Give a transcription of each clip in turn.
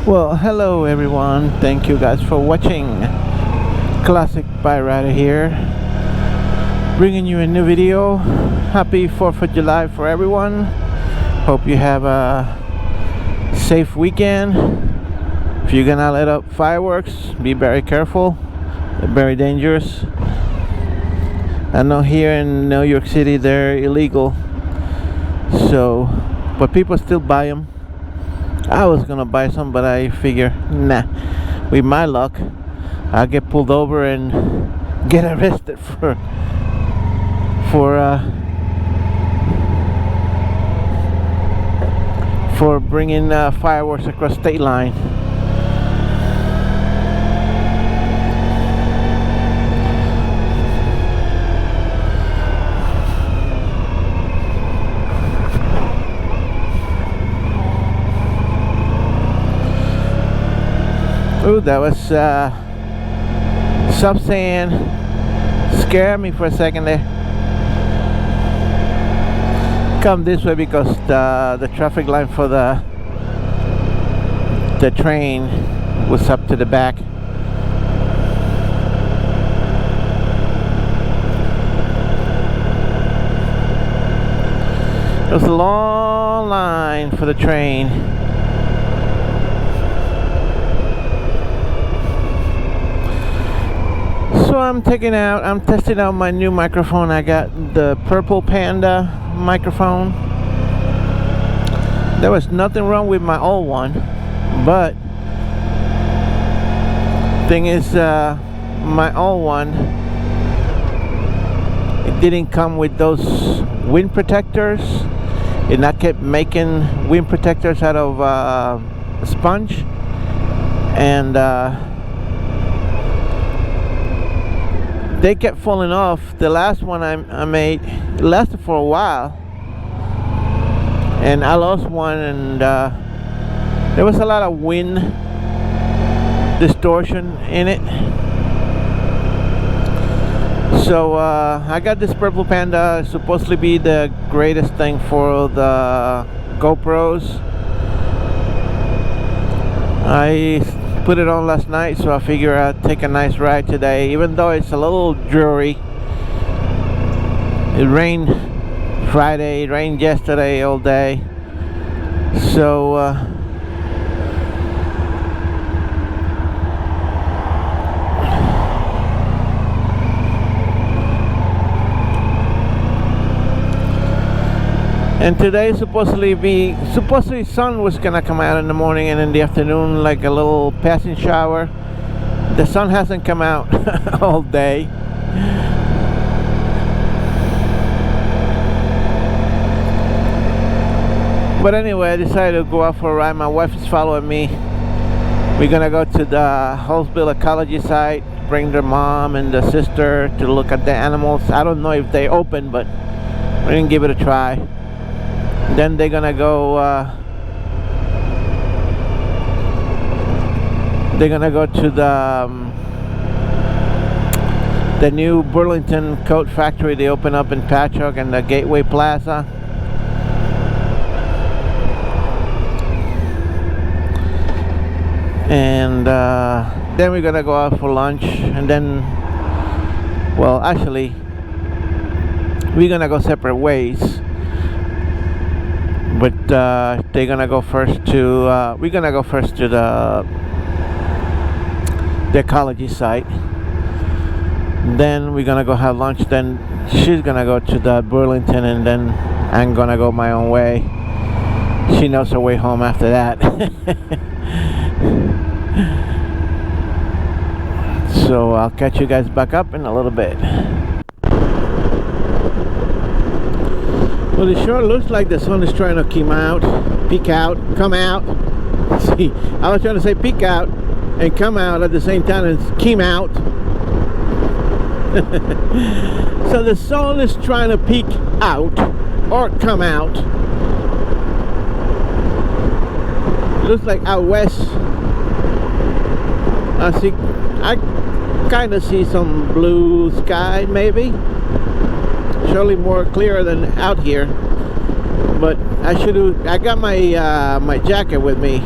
Well, hello everyone. Thank you guys for watching. Classic Bike Rider here, bringing you a new video. Happy 4th of July for everyone. Hope you have a safe weekend. If you're gonna let up fireworks, be very careful. They're very dangerous. I know here in New York City they're illegal, so but people still buy them. I was gonna buy some, but I figure, nah, with my luck I'll get pulled over and get arrested for bringing fireworks across state line. Ooh, that was soft sand. Scared me for a second there. Come this way because the traffic line for the train was up to the back. It was a long line for the train. So I'm testing out my new microphone. I got the Purple Panda microphone. There was nothing wrong with my old one, but thing is, my old one, it didn't come with those wind protectors, and I kept making wind protectors out of sponge, and they kept falling off. The last one I made, it lasted for a while, and I lost one, and there was a lot of wind distortion in it. So I got this Purple Panda. It's supposed to be the greatest thing for the GoPros. I put it on last night, so I figure I'd take a nice ride today, even though it's a little dreary. It rained Friday, it rained yesterday all day, so and today supposedly sun was gonna come out in the morning and in the afternoon, like a little passing shower. The sun hasn't come out all day. But anyway, I decided to go out for a ride. My wife is following me. We're gonna go to the Holesville Ecology site, bring their mom and the sister to look at the animals. I don't know if they open, but we're gonna give it a try. Then they're gonna go to the new Burlington coat factory they open up in Patchogue and the Gateway Plaza. And then we're gonna go out for lunch, and then, well, actually we're gonna go separate ways. But they're gonna go first to we're gonna go first to the Ecology site. Then we're gonna go have lunch. Then she's gonna go to the Burlington, and then I'm gonna go my own way. She knows her way home after that. So I'll catch you guys back up in a little bit. Well, it sure looks like the sun is trying to come out, come out. See, I was trying to say peek out and come out at the same time, and came out. So the sun is trying to peek out or come out. It looks like out west. I kind of see some blue sky, maybe. Surely more clearer than out here. But I got my my jacket with me.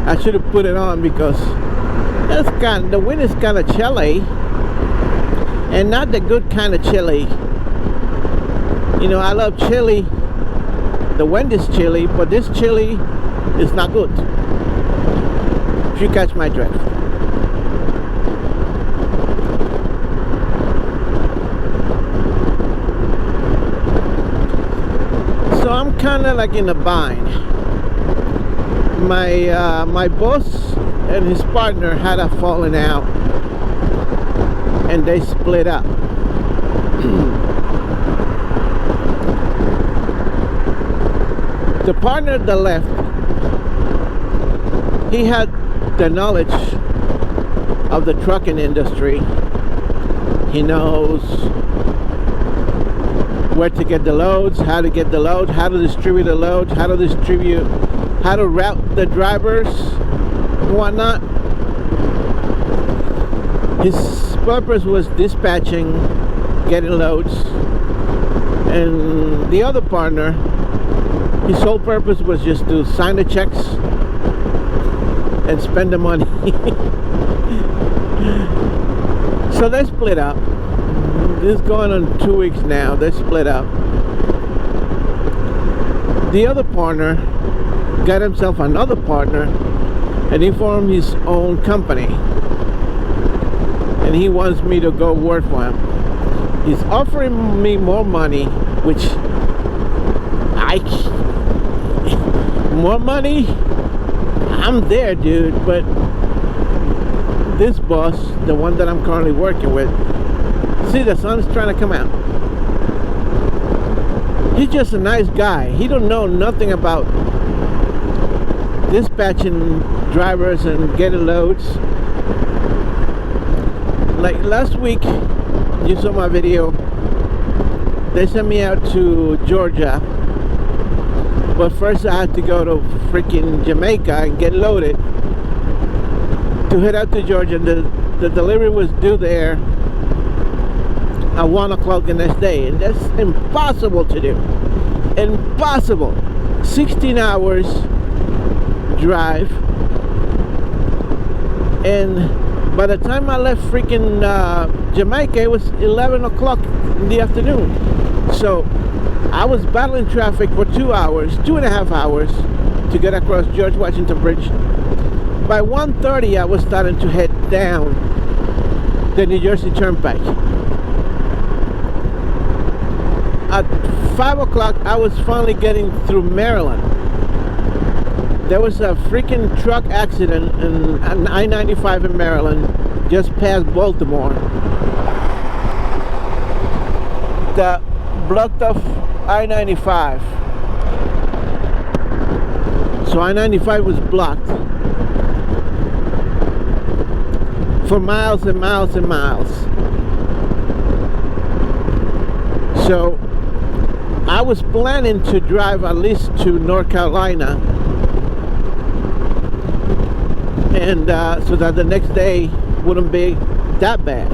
I should have put it on because the wind is kind of chilly, and not the good kind of chilly. You know, I love chili. The wind is chilly, but this chili is not good. If you catch my drift. So I'm kind of like in a bind. My boss and his partner had a falling out, and they split up. The partner that left, he had the knowledge of the trucking industry. He knows where to get the loads, how to get the load, how to distribute the loads, how to route the drivers and whatnot. His purpose was dispatching, getting loads, and the other partner, his sole purpose was just to sign the checks and spend the money. So they split up. This is going on 2 weeks now. They split up. The other partner got himself another partner, and he formed his own company, and he wants me to go work for him. He's offering me more money, which more money, I'm there, dude. But this boss, the one that I'm currently working with, see, the sun's trying to come out. He's just a nice guy. He don't know nothing about dispatching drivers and getting loads. Like last week, you saw my video, they sent me out to Georgia, but first I had to go to freaking Jamaica and get loaded to head out to Georgia. The delivery was due there at 1 o'clock the next day, and that's impossible to do. Impossible. 16 hours drive, and by the time I left freaking Jamaica, it was 11 o'clock in the afternoon. So I was battling traffic for 2 hours, 2.5 hours to get across George Washington Bridge. By 1:30, I was starting to head down the New Jersey Turnpike. At 5 o'clock, I was finally getting through Maryland. There was a freaking truck accident on I-95 in Maryland, just past Baltimore, that blocked off I-95. So I-95 was blocked for miles and miles and miles. So I was planning to drive at least to North Carolina, and so that the next day wouldn't be that bad.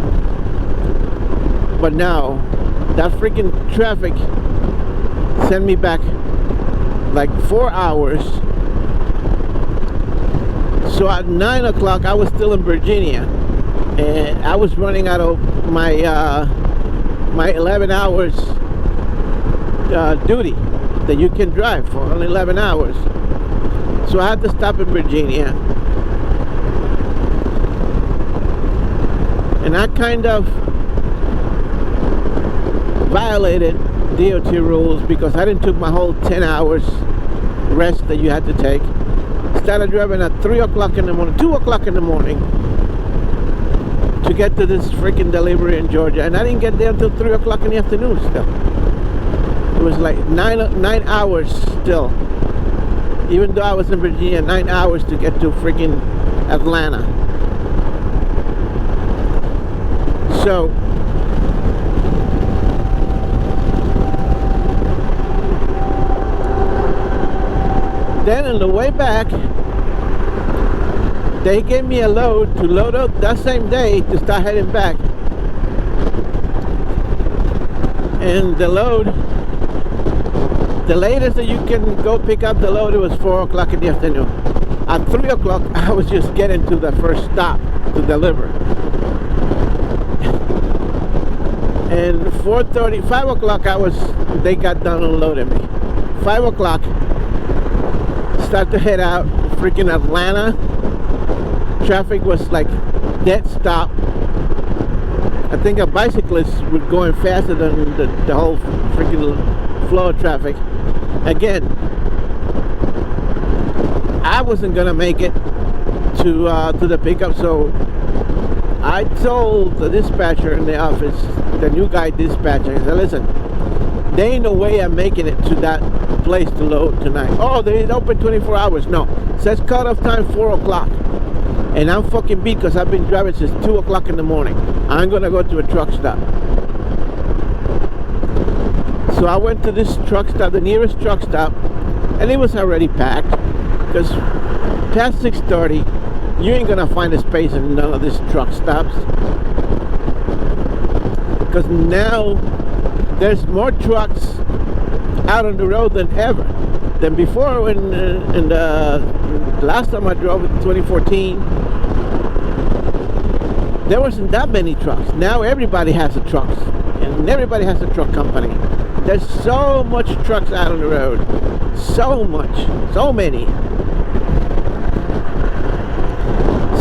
But no, that freaking traffic sent me back like 4 hours. So at 9 o'clock, I was still in Virginia, and I was running out of my my 11 hours duty that you can drive for only 11 hours. So I had to stop in Virginia, and I kind of violated DOT rules because I didn't took my whole 10 hours rest that you had to take. Started driving at 3 o'clock in the morning, 2 o'clock in the morning to get to this freaking delivery in Georgia, and I didn't get there until 3 o'clock in the afternoon still. It was like 9 hours still, even though I was in Virginia. 9 hours to get to freaking Atlanta. So then on the way back, they gave me a load to load up that same day to start heading back. And the load, the latest that you can go pick up the load, it was 4 o'clock in the afternoon. At 3 o'clock, I was just getting to the first stop to deliver. And 4:30, 5 o'clock, they got done unloading me. 5 o'clock, start to head out, freaking Atlanta. Traffic was like dead stop. I think a bicyclist was going faster than the whole freaking flow of traffic. Again, I wasn't gonna make it to the pickup, so I told the dispatcher in the office, the new guy dispatcher, I said, listen, there ain't no way I'm making it to that place to load tonight. Oh, they open 24 hours. No, says cutoff time 4 o'clock. And I'm fucking beat because I've been driving since 2 o'clock in the morning. I'm gonna go to a truck stop. So I went to this truck stop, the nearest truck stop, and it was already packed. Because past 6:30, you ain't gonna find a space in none of these truck stops. Because now there's more trucks out on the road than ever. Than before, when in the last time I drove in 2014, there wasn't that many trucks. Now everybody has a truck, and everybody has a truck company. There's so much trucks out on the road, so much, so many.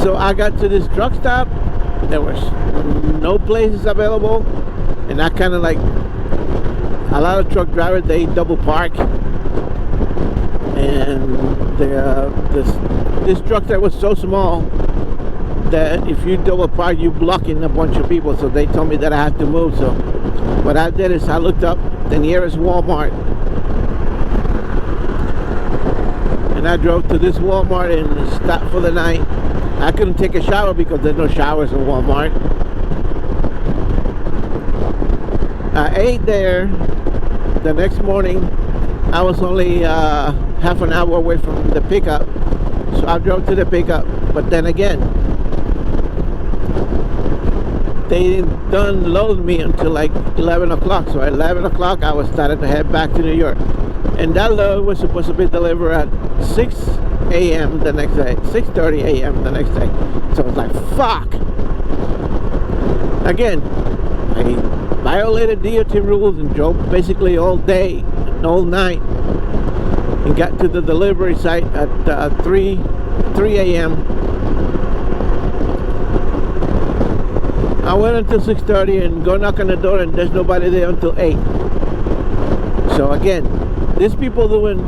So I got to this truck stop. There was no places available, and I kind of like, a lot of truck drivers, they double park. And this truck that was so small that if you double park, you blocking a bunch of people. So they told me that I had to move. So what I did is I looked up the nearest Walmart, and I drove to this Walmart and stopped for the night. I couldn't take a shower because there's no showers in Walmart. I ate there. The next morning, I was only half an hour away from the pickup, so I drove to the pickup. But then again, they didn't unload me until like 11 o'clock. So at 11 o'clock, I was starting to head back to New York, and that load was supposed to be delivered at 6 a.m. the next day, 6:30 a.m. the next day. So I was like, fuck. Again, I violated DOT rules and drove basically all day, all night, and got to the delivery site at 3 a.m. I went until 6:30 and go knock on the door, and there's nobody there until 8. So again, these people doing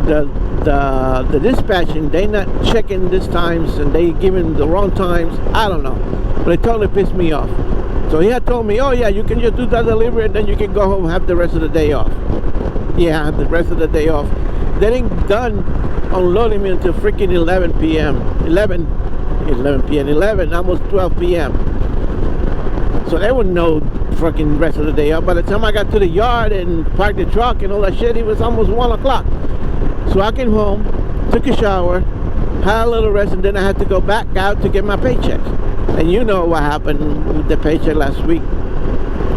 the dispatching, they not checking these times, and they giving the wrong times. I don't know, but it totally pissed me off. So he had told me, oh yeah, you can just do that delivery and then you can go home and have the rest of the day off. Yeah, I have the rest of the day off. They ain't done unloading me until freaking 11 p.m. 11, almost 12 p.m. So they wouldn't know freaking rest of the day off. By the time I got to the yard and parked the truck and all that shit, it was almost 1 o'clock. So I came home, took a shower, had a little rest, and then I had to go back out to get my paycheck. And you know what happened with the paycheck last week.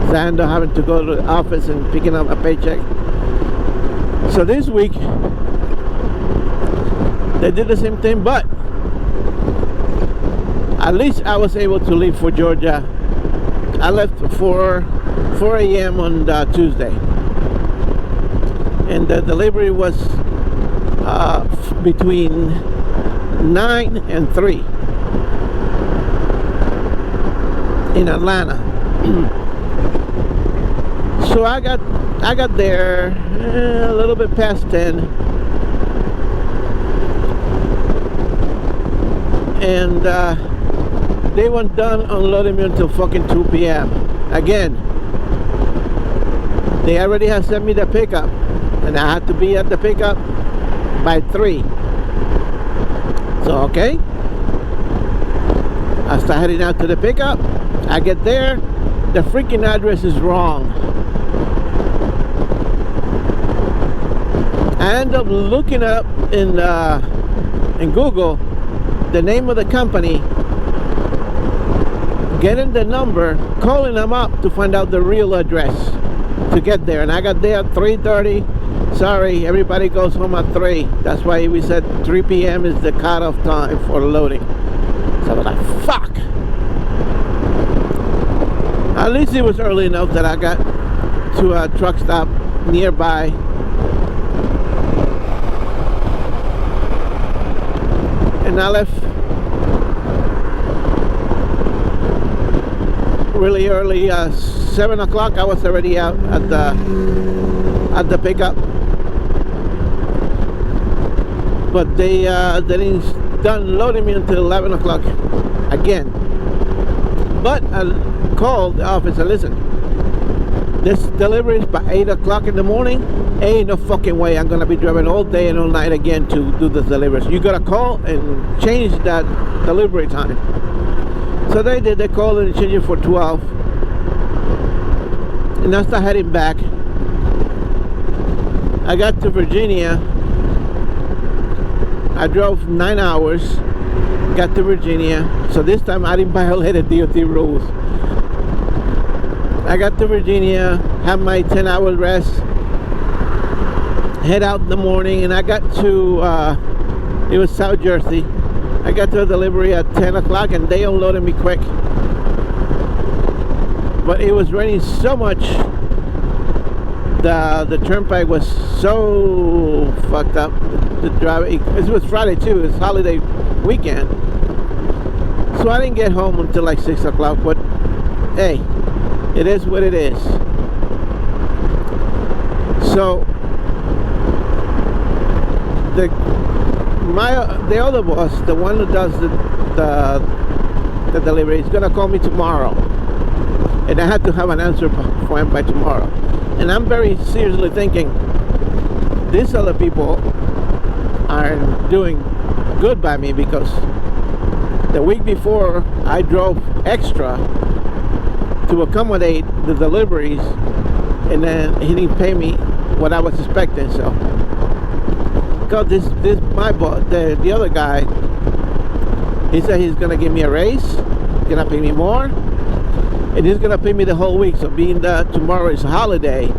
So I ended up having to go to the office and picking up a paycheck. So this week, they did the same thing, but at least I was able to leave for Georgia. I left 4 a.m. on Tuesday. And the delivery was between 9 and 3 in Atlanta. So I got there a little bit past 10, and they weren't done unloading me until fucking 2 p.m. Again, they already had sent me the pickup, and I had to be at the pickup by 3. So okay, I start heading out to the pickup. I get there, the freaking address is wrong. I end up looking up in Google the name of the company, getting the number, calling them up to find out the real address to get there. And I got there at 3:30. Sorry, everybody goes home at 3. That's why we said 3 p.m. is the cutoff time for loading. So I was like, fuck. At least it was early enough that I got to a truck stop nearby. And I left really early, 7 o'clock. I was already out at the pickup. But they didn't done loading me until 11 o'clock again. But I called the office and listen, this delivery is by 8 o'clock in the morning. Ain't no fucking way I'm gonna be driving all day and all night again to do the deliveries. You gotta call and change that delivery time. So they did. They called and changed it for 12. And I started heading back. I got to Virginia. I drove 9 hours, got to Virginia. So this time I didn't violate the DOT rules. I got to Virginia, had my 10-hour rest, head out in the morning, and I got to, it was South Jersey. I got to a delivery at 10 o'clock and they unloaded me quick. But it was raining so much, the turnpike was so fucked up. The drive, it was Friday too, it's holiday weekend. So I didn't get home until like 6 o'clock, but hey, it is what it is. So the other boss, the one who does the delivery, is gonna call me tomorrow, and I have to have an answer for him by tomorrow. And I'm very seriously thinking these other people are doing good by me, because the week before I drove extra to accommodate the deliveries, and then he didn't pay me what I was expecting. So because this my boss, the other guy, he said he's gonna give me a raise, gonna pay me more, and he's gonna pay me the whole week. So being that tomorrow is a holiday,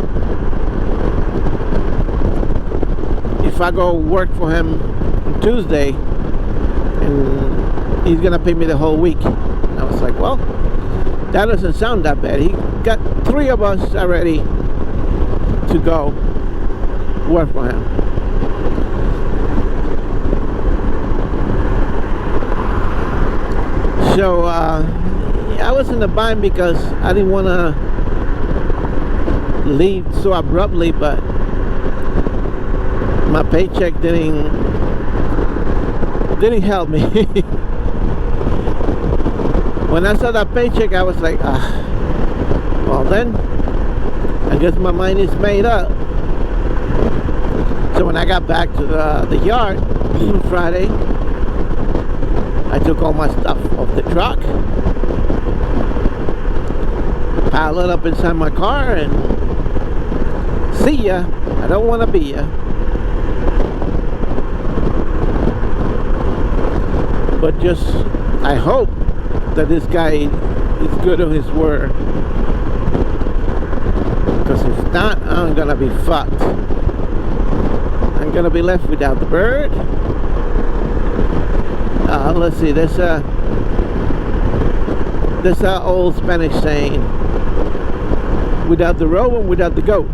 if I go work for him on Tuesday, and he's gonna pay me the whole week. And I was like, well, that doesn't sound that bad. He got 3 of us already to go work for him. So I was in a bind because I didn't want to leave so abruptly, but my paycheck didn't help me. When I saw that paycheck, I was like, well then, I guess my mind is made up. So when I got back to the yard on Friday, I took all my stuff off the truck, piled it up inside my car, and see ya. I don't want to be ya. But just, I hope that this guy is good on his word, because if not, I'm gonna be fucked. I'm gonna be left without the bird. Let's see, there's a old Spanish saying, without the robe and without the goat.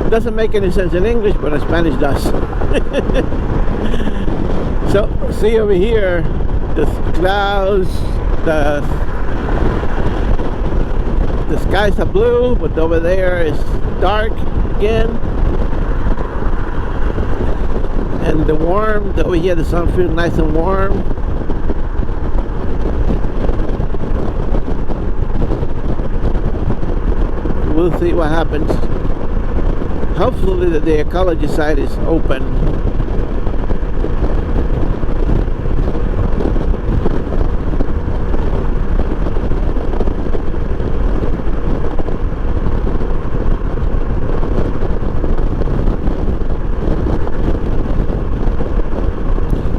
It doesn't make any sense in English, but in Spanish does. So see over here, the clouds, the skies are blue, but over there is dark again. And the warm, over here the sun feels nice and warm. We'll see what happens. Hopefully the Ecology side is open.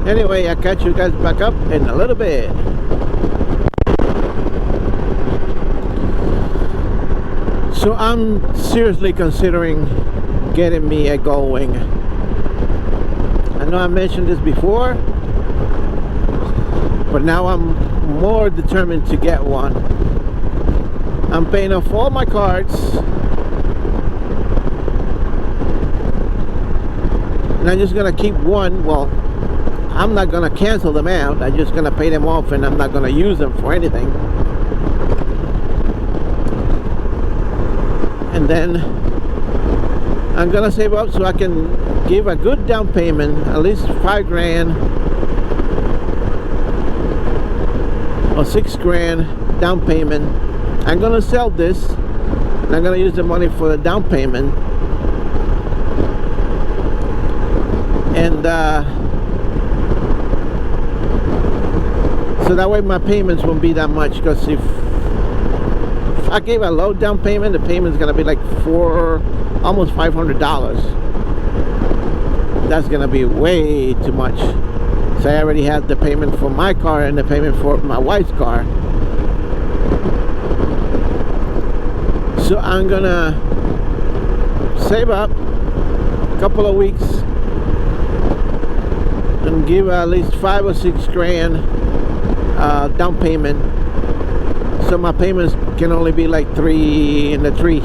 Anyway, I'll catch you guys back up in a little bit. So I'm seriously considering getting me a gull wing. I know I mentioned this before, but now I'm more determined to get one. I'm paying off all my cards, and I'm just gonna keep one. Well, I'm not gonna cancel them out. I'm just gonna pay them off, and I'm not gonna use them for anything. And then I'm gonna save up so I can give a good down payment, at least $5,000 or $6,000 down payment. I'm gonna sell this, and I'm gonna use the money for the down payment, and so that way my payments won't be that much. Because if I gave a low down payment, the payment's gonna be like almost $500. That's gonna be way too much. So I already had the payment for my car and the payment for my wife's car. So I'm gonna save up a couple of weeks and give at least $5,000 or $6,000 down payment. So my payments can only be like $3,000 in the threes.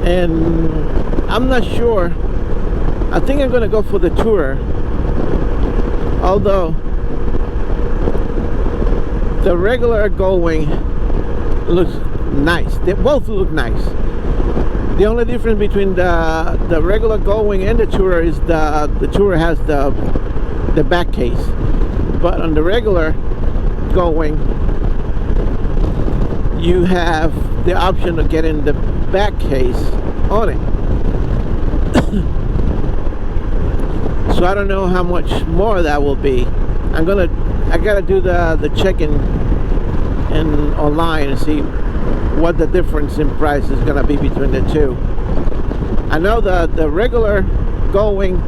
And I'm not sure. I think I'm gonna go for the Tourer. Although the regular gull wing looks nice. They both look nice. The only difference between the regular gull wing and the Tourer is the Tourer has the back case. But on the regular gull wing, you have the option of getting the back case on it. So I don't know how much more that will be. I gotta do the checking and online and see what the difference in price is gonna be between the two. I know the regular gull wing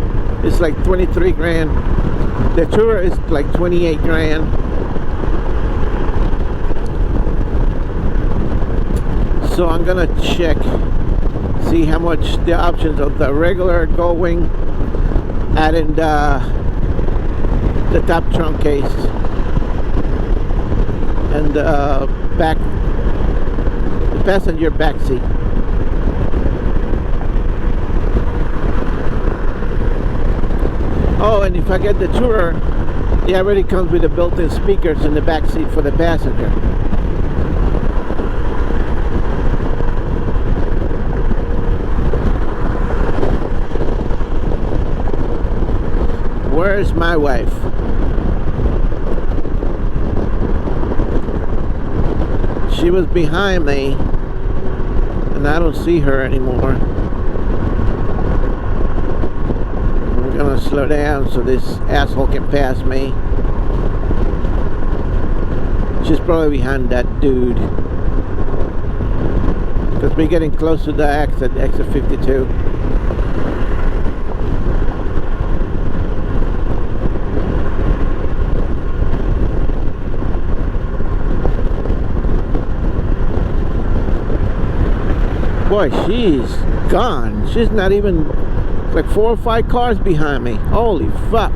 is like $23,000. The Tourer is like $28,000. So I'm gonna check, see how much the options of the regular gull wing, adding the top trunk case and the passenger back seat. Oh, and if I get the Tourer, it already comes with the built-in speakers in the back seat for the passenger. Where's my wife? She was behind me, and I don't see her anymore. I'm gonna slow down so this asshole can pass me. She's probably behind that dude, because we're getting close to the exit 52. Boy, she's gone. She's not even like 4 or 5 cars behind me. Holy fuck.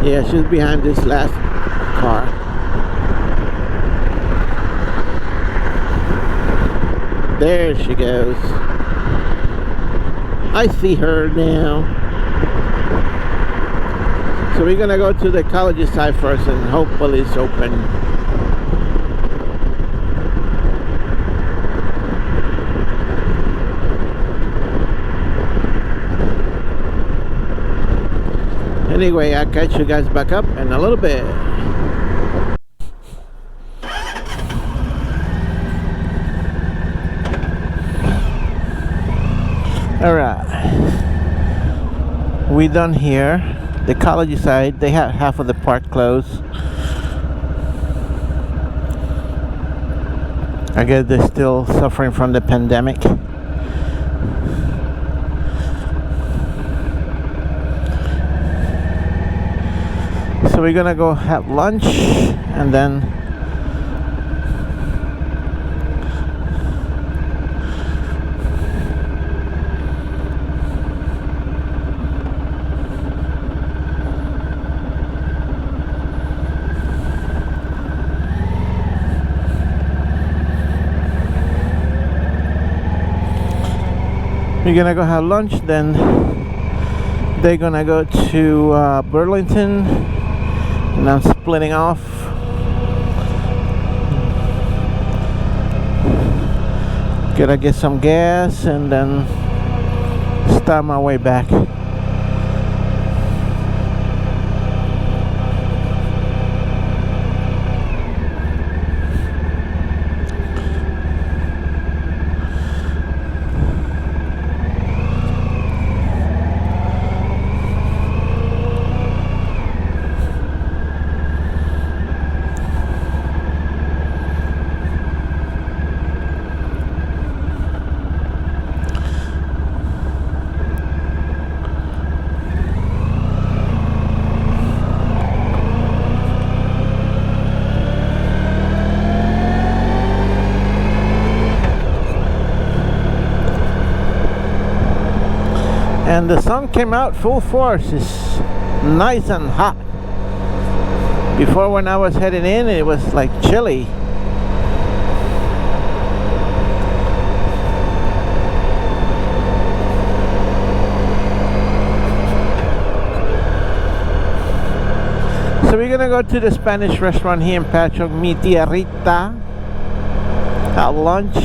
Yeah, she's behind this last car. There she goes. I see her now. So we're gonna go to the Ecology side first and hopefully it's open. Anyway, I'll catch you guys back up in a little bit. Alright, we done here. The Ecology side, they had half of the park closed. I guess they're still suffering from the pandemic. we're gonna go have lunch and then we're gonna go have lunch, then they're gonna go to Burlington, and I'm splitting off. Gotta get some gas and then start my way back. And the sun came out full force. It's nice and hot. Before, when I was heading in, it was like chilly. So we're gonna go to the Spanish restaurant here in Patchogue, Mi Tierrita, at lunch.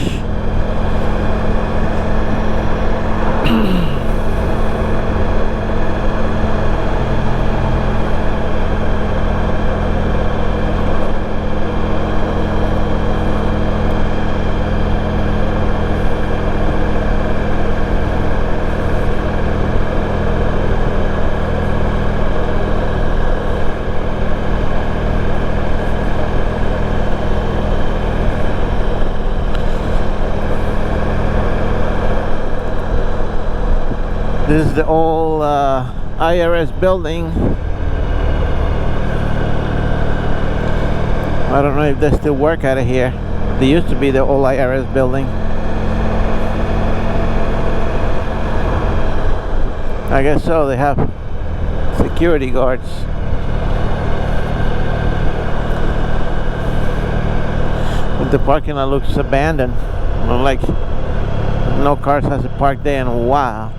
This is the old IRS building. I don't know if they still work out of here. They used to be the old IRS building. I guess so. They have security guards. But the parking lot looks abandoned. Like no cars has parked there in a while.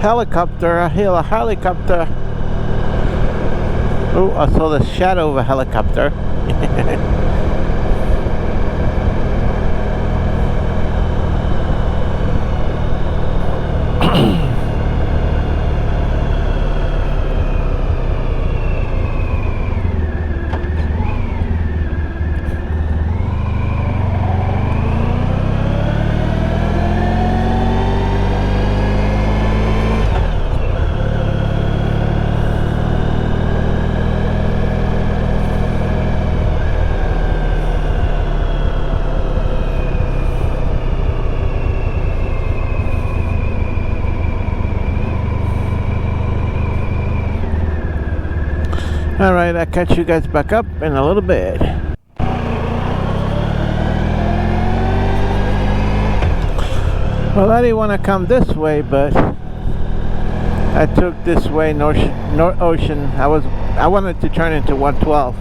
Helicopter, I hear a helicopter. Oh, I saw the shadow of a helicopter. Alright, I'll catch you guys back up in a little bit. Well, I didn't want to come this way, but I took this way, North Ocean. I wanted to turn into 112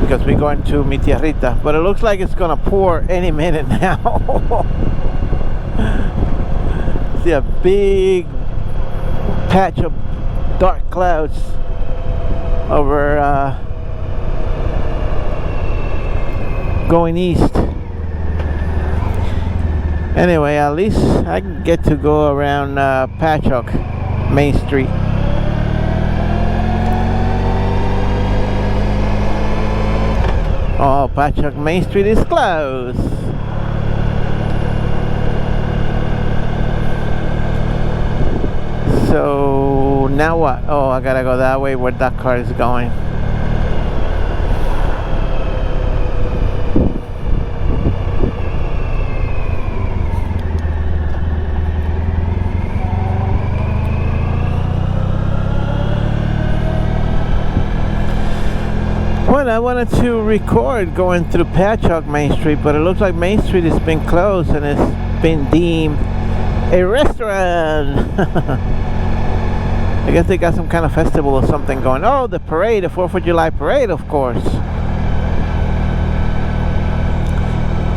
because we're going to Mi Tierrita, but it looks like it's gonna pour any minute now. See a big patch of dark clouds over going east, Anyway, at least I can get to go around Patchogue Main Street. Oh, Patchogue Main Street is closed. So now what? Oh, I gotta go that way where that car is going. Well, I wanted to record going through Patchogue Main Street, but it looks like Main Street has been closed and it's been deemed a restaurant. I guess they got some kind of festival or something going. Oh, the parade, the 4th of July parade, of course.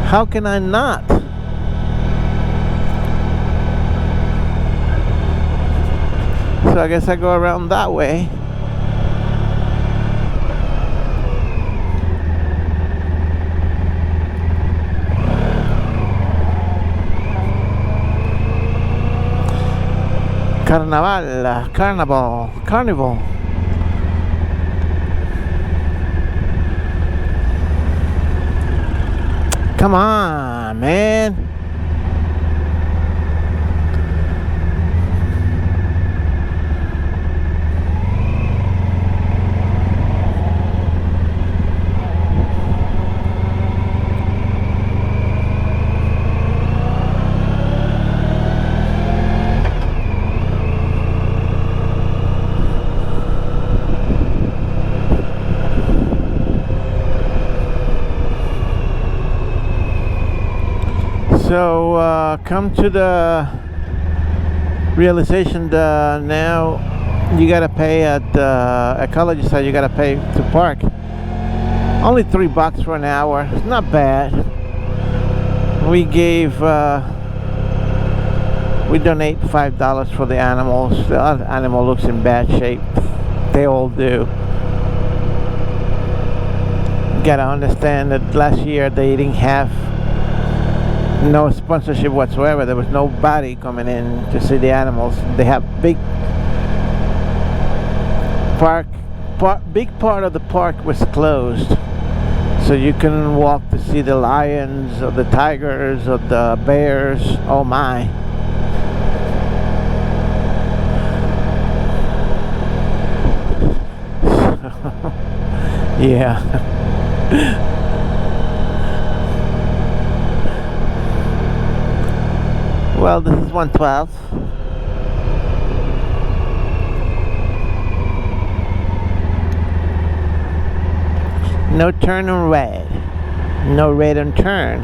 How can I not? So I guess I go around that way. Carnival. Come on, man. So come to the realization that now you gotta pay at the Ecology side. You gotta pay to park. Only $3 for an hour. It's not bad. We gave we donate $5 for the animals. The other animal looks in bad shape. They all do. You gotta understand that last year they didn't have no sponsorship whatsoever. There was nobody coming in to see the animals. They have big part of the park was closed, so you couldn't walk to see the lions or the tigers or the bears. Oh my. Yeah. Well, this is 112. No turn on red. No red on turn.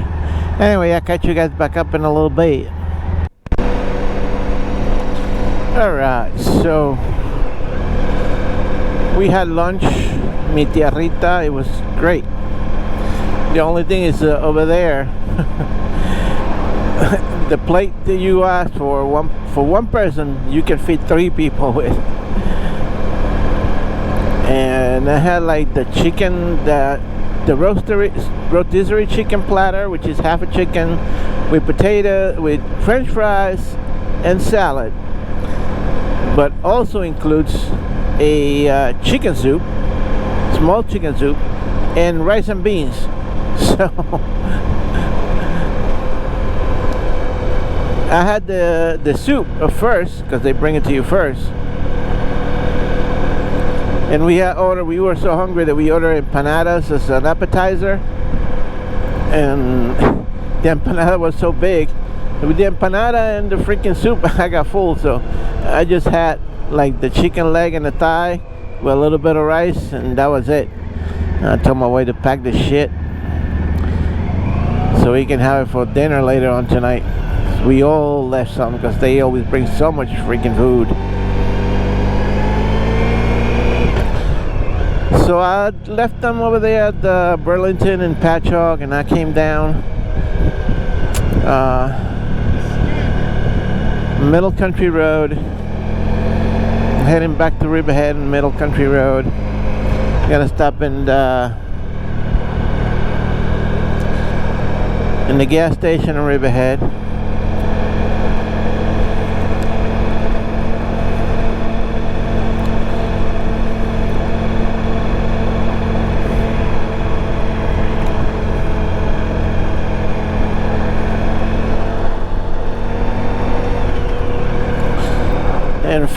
Anyway, I'll catch you guys back up in a little bit. Alright, so we had lunch, mi tierrita. It was great. The only thing is over there the plate that you asked for one person, you can feed 3 people with. And I had like the chicken, the rotisserie chicken platter, which is half a chicken with potato, with French fries and salad, but also includes a chicken soup, small chicken soup, and rice and beans. So I had the soup first because they bring it to you first, and we were so hungry that we ordered empanadas as an appetizer, and the empanada was so big. With the empanada and the freaking soup, I got full, so I just had like the chicken leg and the thigh with a little bit of rice, and that was it. I told my wife to pack the shit so we can have it for dinner later on tonight. We all left some because they always bring so much freaking food. So I left them over there at Burlington and Patchogue, and I came down Middle Country Road, heading back to Riverhead and Middle Country Road. Gonna stop in the gas station in Riverhead.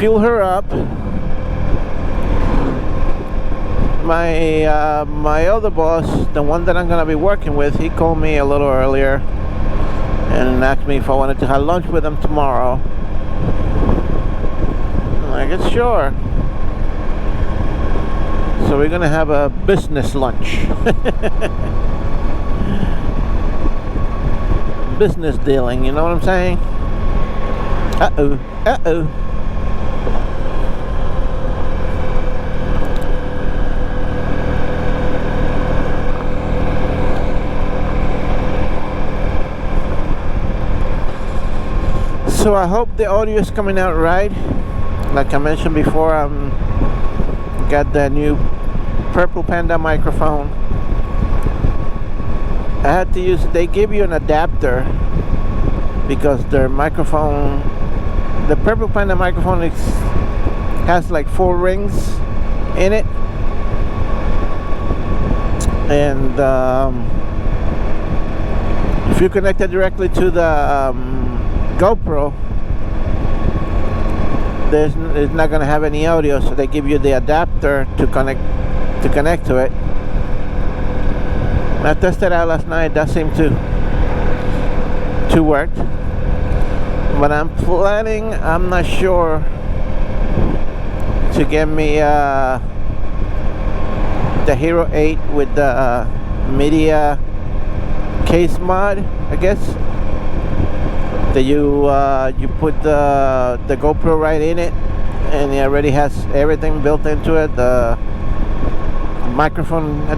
fuel her up. My other boss, the one that I'm gonna be working with, he called me a little earlier and asked me if I wanted to have lunch with him tomorrow. I'm like, sure. So we're gonna have a business lunch. Business dealing, you know what I'm saying? Uh-oh, uh-oh. So I hope the audio is coming out right. Like I mentioned before, got the new Purple Panda microphone. I had to use, they give you an adapter because their microphone, the Purple Panda microphone has like 4 rings in it, and if you connect it directly to the GoPro, it's not going to have any audio, so they give you the adapter to connect to it. I tested out last night. That seemed to work, but I'm planning, I'm not sure, to get me the Hero 8 with the media case mod, I guess. That you put the GoPro right in it, and it already has everything built into it, the microphone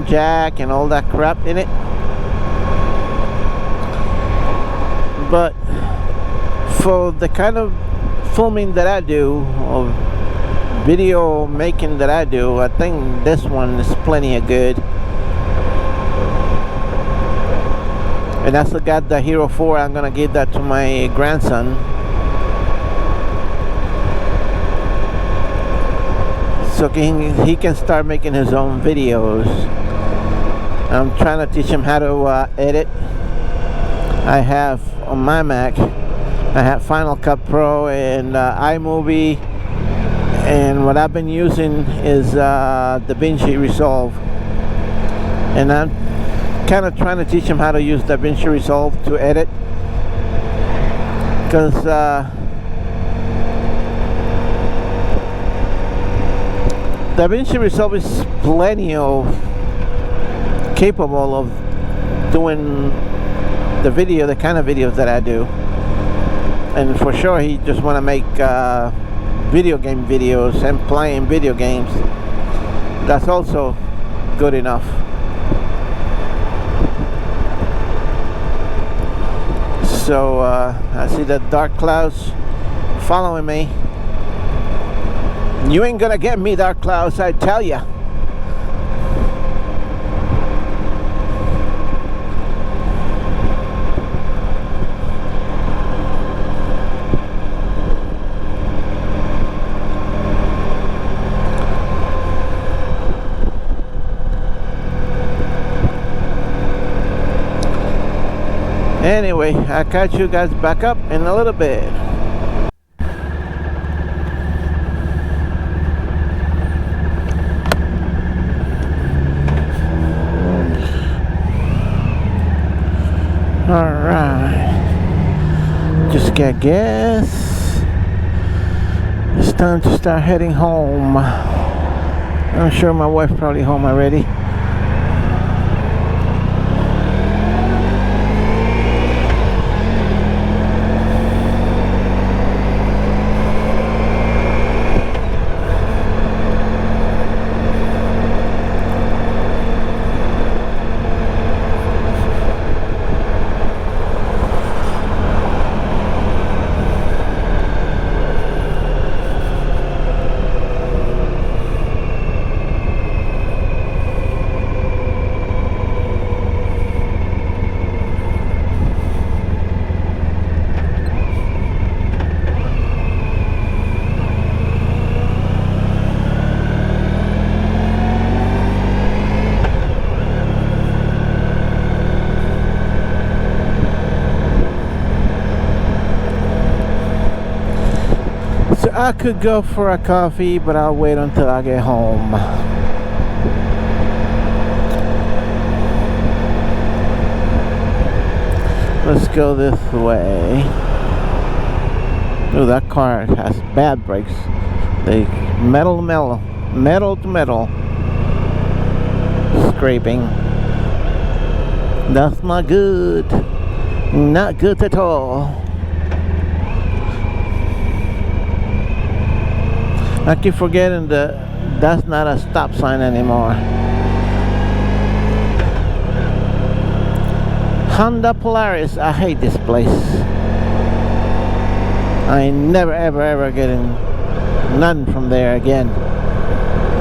jack and all that crap in it. But for the kind of filming that I do, or video making that I do, I think this one is plenty of good. And I still got the Hero 4. I'm gonna give that to my grandson, so he can start making his own videos. I'm trying to teach him how to edit. I have on my Mac, I have Final Cut Pro and iMovie, and what I've been using is DaVinci Resolve, and I'm kind of trying to teach him how to use DaVinci Resolve to edit, because DaVinci Resolve is plenty of capable of doing the kind of videos that I do. And for sure he just want to make video game videos and playing video games. That's also good enough. So I see the dark clouds following me. You ain't gonna get me, dark clouds, I tell ya. Anyway, I'll catch you guys back up in a little bit. Alright, just got gas. It's time to start heading home. I'm sure my wife's probably home already. I could go for a coffee, but I'll wait until I get home. Let's go this way. Oh, that car has bad brakes. They metal to metal scraping. That's not good. Not good at all. I keep forgetting that that's not a stop sign anymore. Honda Polaris. I hate this place. I ain't never ever getting none from there again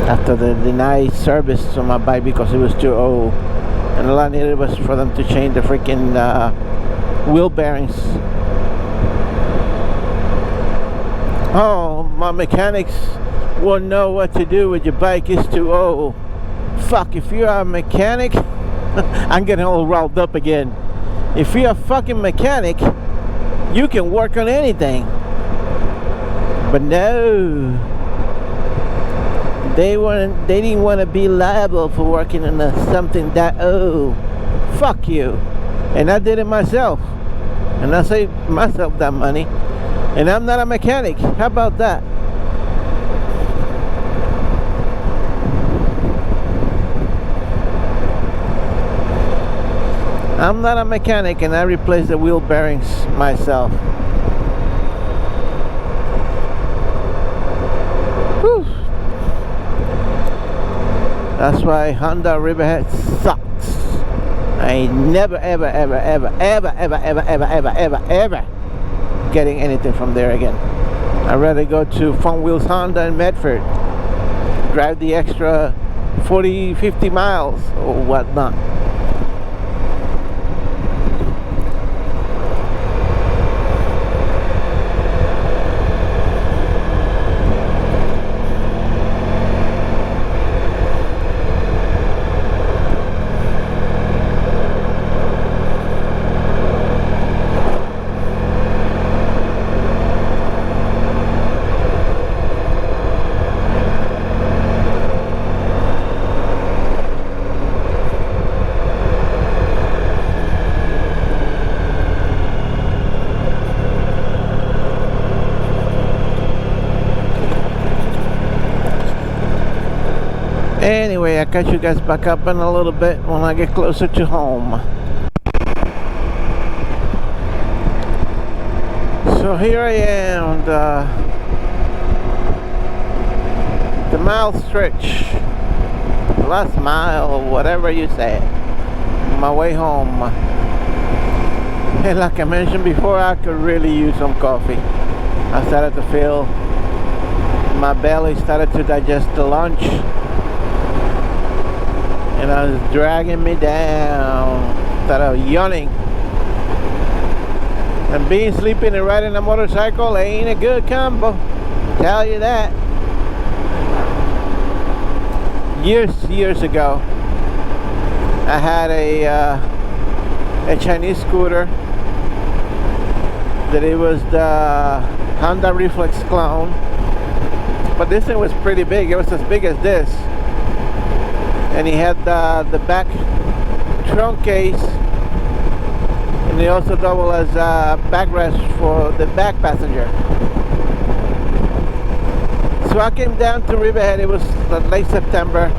after the denied service to my bike because it was too old, and all I needed was for them to change the freaking wheel bearings. Oh, my mechanics won't know what to do with your bike. It's too old. Fuck, if you're a mechanic, I'm getting all riled up again. If you're a fucking mechanic, you can work on anything. But no, they didn't want to be liable for working on something that old. Fuck you. And I did it myself, and I saved myself that money, and I'm not a mechanic. How about that? I'm not a mechanic, and I replaced the wheel bearings myself. Whew. That's why Honda Riverhead sucks. I ain't never ever getting anything from there again. I'd rather go to Fun Wheels Honda in Medford, drive the extra 40-50 miles or whatnot. Anyway, I'll catch you guys back up in a little bit when I get closer to home. So here I am, the mile stretch, the last mile, whatever you say, on my way home. And like I mentioned before, I could really use some coffee. I started to feel my belly started to digest the lunch, and I was dragging me down. Started yawning. And being sleeping and riding a motorcycle ain't a good combo. Tell you that. Years ago, I had a Chinese scooter that it was the Honda Reflex clone, but this thing was pretty big. It was as big as this. And he had the back trunk case, and he also doubled as a backrest for the back passenger. So I came down to Riverhead. It was late September.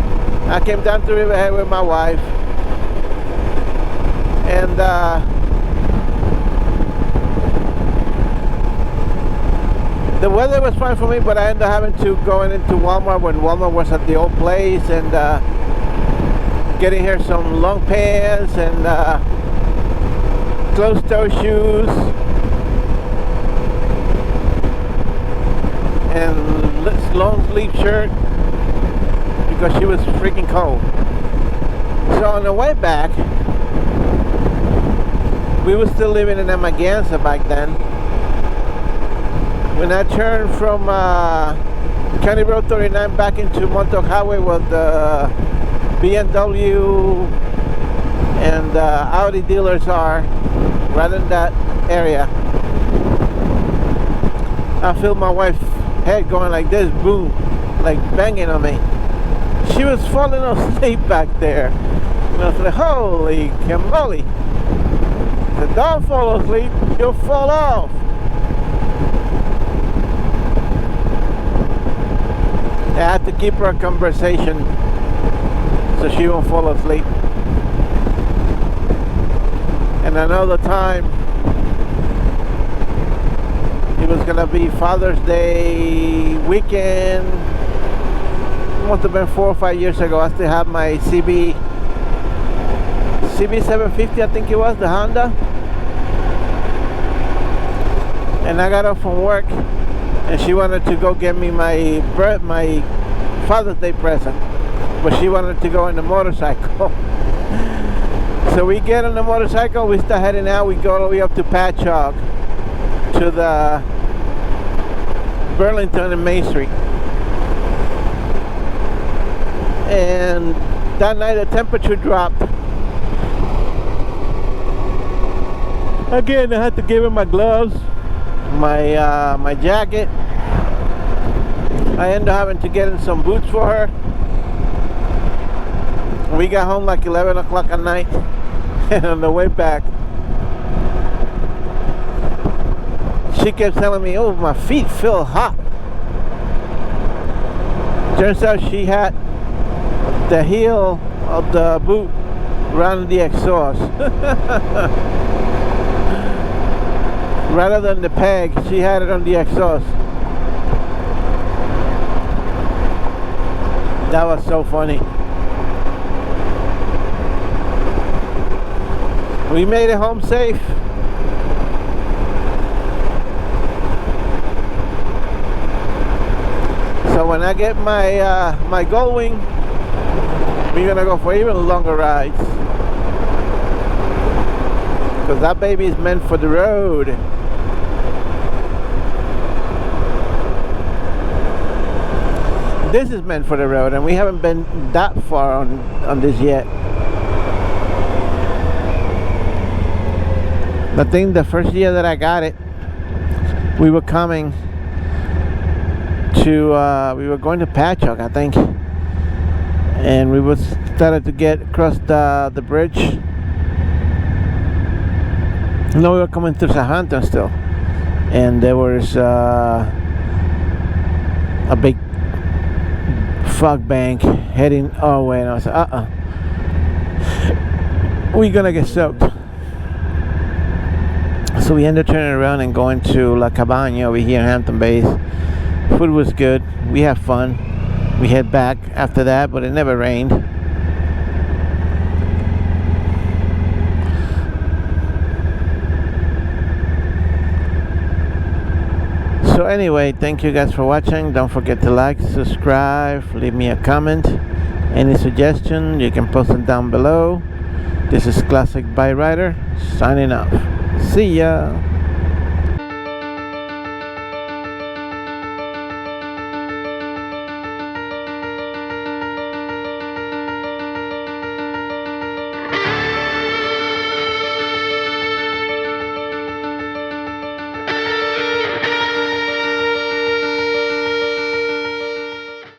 I came down to Riverhead with my wife, and the weather was fine for me, but I ended up having to go into Walmart when Walmart was at the old place, and getting here some long pants and closed-toe shoes and long sleeve shirt because she was freaking cold. So on the way back, we were still living in Amaganza back then. When I turned from County Road 39 back into Montauk Highway with the BMW and Audi dealers are, right in that area, I feel my wife head going like this, boom, like banging on me. She was falling asleep back there. And I was like, holy camoli. I said, don't fall asleep, you'll fall off. I had to keep her a conversation so she won't fall asleep. And another time, it was gonna be Father's Day weekend. It must have been 4 or 5 years ago. I still have my CB750, I think it was, the Honda. And I got up from work, and she wanted to go get me my Father's Day present, but she wanted to go on the motorcycle. So we get on the motorcycle, we start heading out. We go all the way up to Patchogue, to the Burlington and Main Street. And that night the temperature dropped. Again, I had to give her my gloves, my jacket. I ended up having to get in some boots for her. We got home like 11 o'clock at night. And on the way back, she kept telling me, oh, my feet feel hot. Turns out she had the heel of the boot around the exhaust. Rather than the peg, she had it on the exhaust. That was so funny. We made it home safe. So when I get my my Gold Wing, we're gonna go for even longer rides, because that baby is meant for the road. This is meant for the road, and we haven't been that far on this yet. I think the first year that I got it, we were coming to, we were going to Patchogue, I think, and we started to get across the bridge. No, we were coming through Southampton still, and there was a big fog bank heading our way, and I was like, we're gonna get soaked. So we ended up turning around and going to La Cabana over here in Hampton Bays. Food was good. We had fun. We head back after that, but it never rained. So anyway, thank you guys for watching. Don't forget to like, subscribe, leave me a comment. Any suggestion, you can post them down below. This is Classic Bike Rider, signing off. See ya.